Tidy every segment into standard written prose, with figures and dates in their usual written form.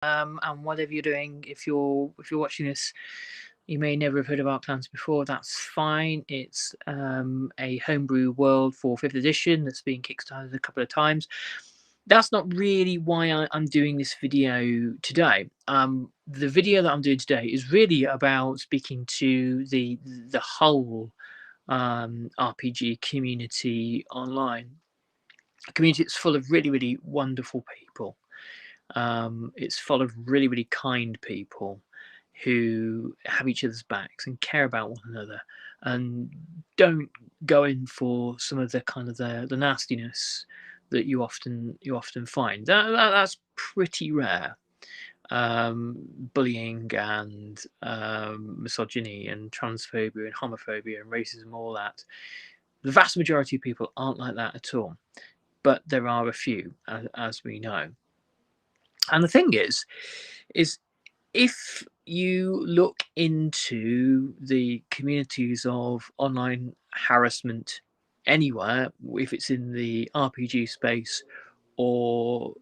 And whatever you're doing, if you're watching this, you may never have heard of Arc Clans before. That's fine. It's a homebrew world for 5th edition that's been kickstarted a couple of times. That's not really why I'm doing this video today. The video that I'm doing today is really about speaking to the whole RPG community online. A community that's full of really, really wonderful people. It's full of really, really kind people who have each other's backs and care about one another and don't go in for some of the kind of the nastiness that you often find. That's pretty rare. Bullying and misogyny and transphobia and homophobia and racism, all that. The vast majority of people aren't like that at all, but there are a few, as we know. And the thing is if you look into the communities of online harassment anywhere, if it's in the RPG space or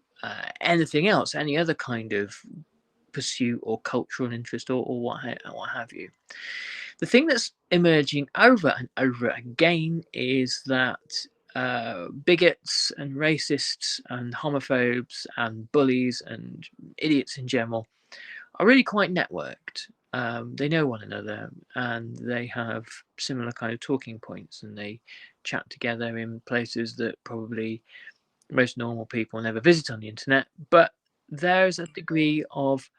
anything else, any other kind of pursuit or cultural interest or what have you, the thing that's emerging over and over again is that bigots and racists and homophobes and bullies and idiots in general are really quite networked. They know one another and they have similar kind of talking points, and they chat together in places that probably most normal people never visit on the internet. But there's a degree of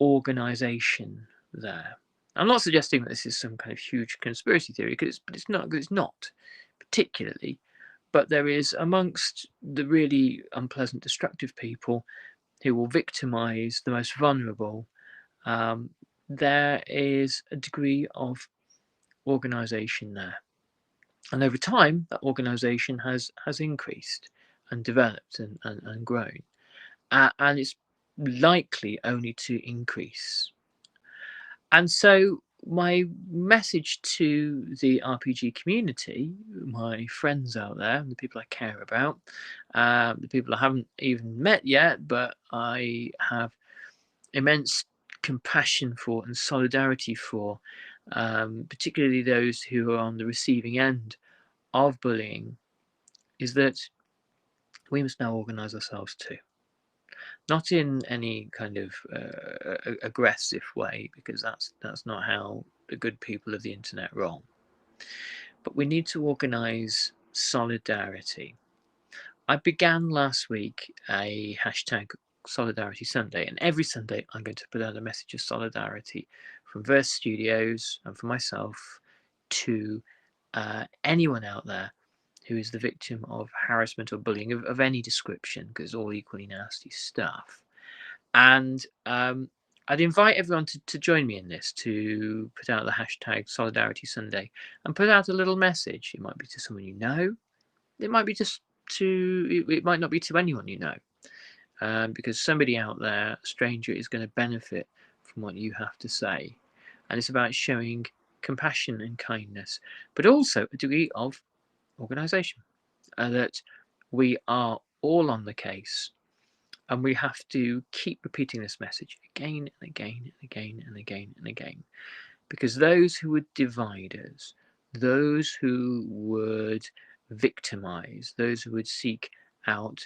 organisation there. I'm not suggesting that this is some kind of huge conspiracy theory, because it's not particularly. But there is, amongst the really unpleasant, destructive people who will victimise the most vulnerable, there is a degree of organisation there. And over time, that organisation has increased and developed and grown. And it's likely only to increase. And so my message to the RPG community, my friends out there, the people I care about, the people I haven't even met yet, but I have immense compassion for and solidarity for, particularly those who are on the receiving end of bullying, is that we must now organise ourselves too. Not in any kind of aggressive way, because that's not how the good people of the internet roll. But we need to organise solidarity. I began last week a hashtag Solidarity Sunday, and every Sunday I'm going to put out a message of solidarity from Verse Studios and from myself to anyone out there who is the victim of harassment or bullying of any description, because it's all equally nasty stuff. And I'd invite everyone to join me in this, to put out the hashtag Solidarity Sunday and put out a little message. It might be to someone you know. It might be just it might not be to anyone you know, because somebody out there, a stranger, is going to benefit from what you have to say. And it's about showing compassion and kindness, but also a degree of organisation, that we are all on the case, and we have to keep repeating this message again and again and again and again and again, because those who would divide us, those who would victimize, those who would seek out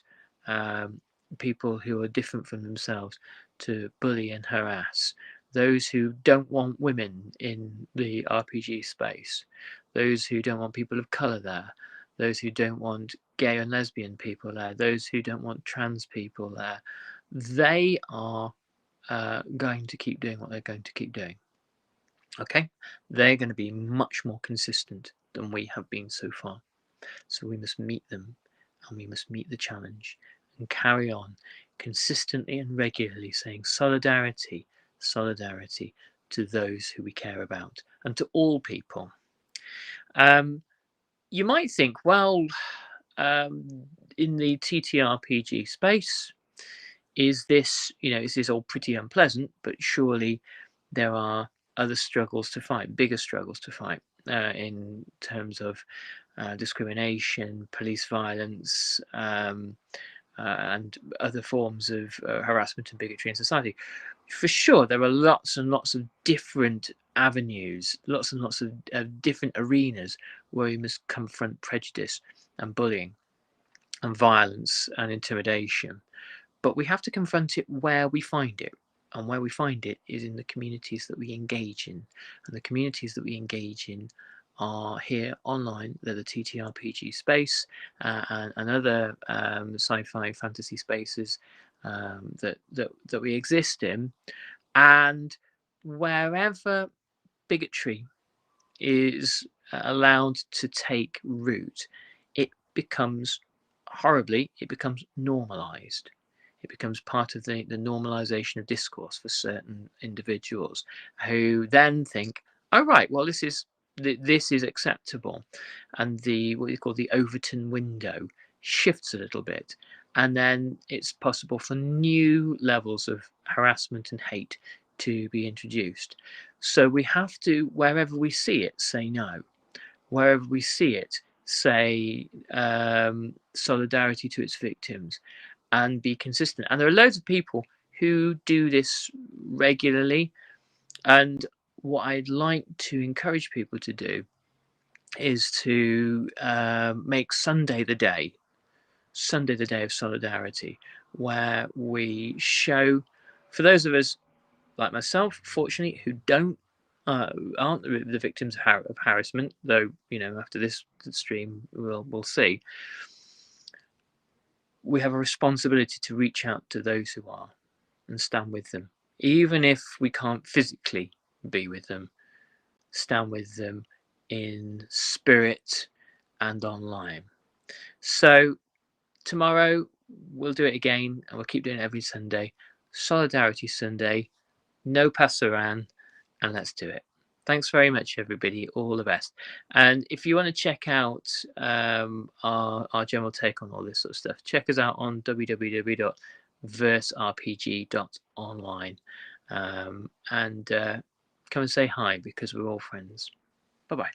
people who are different from themselves to bully and harass, those who don't want women in the RPG space, those who don't want people of colour there, those who don't want gay and lesbian people there, those who don't want trans people there, they are going to keep doing what they're going to keep doing. Okay, they're going to be much more consistent than we have been so far. So we must meet them, and we must meet the challenge and carry on consistently and regularly saying solidarity, solidarity to those who we care about and to all people. You might think, well, in the TTRPG space, is this all pretty unpleasant? But surely there are other struggles to fight, bigger struggles to fight, in terms of discrimination, police violence, and other forms of harassment and bigotry in society. For sure, there are lots and lots of different avenues, lots and lots of different arenas where we must confront prejudice and bullying and violence and intimidation. But we have to confront it where we find it. And where we find it is in the communities that we engage in. And the communities that we engage in are here online. They're the TTRPG space and other sci-fi fantasy spaces that we exist in. And wherever bigotry is allowed to take root, it becomes it becomes normalized. It becomes part of the normalization of discourse for certain individuals who then think, oh, right, well, this is acceptable. And the what you call the Overton window shifts a little bit. And then it's possible for new levels of harassment and hate to be introduced. So we have to, wherever we see it, say no. Wherever we see it, say solidarity to its victims and be consistent. And there are loads of people who do this regularly. And what I'd like to encourage people to do is to make Sunday the day of solidarity, where we show, for those of us like myself, fortunately, who aren't the victims of harassment, though after this stream we'll see, we have a responsibility to reach out to those who are and stand with them, even if we can't physically be with them. Stand with them in spirit and online. So tomorrow we'll do it again, and we'll keep doing it every Sunday. Solidarity Sunday, no pasaran, and let's do it. Thanks very much, everybody. All the best. And if you want to check out our general take on all this sort of stuff, check us out on www.verserpg.online and come and say hi, because we're all friends. Bye bye.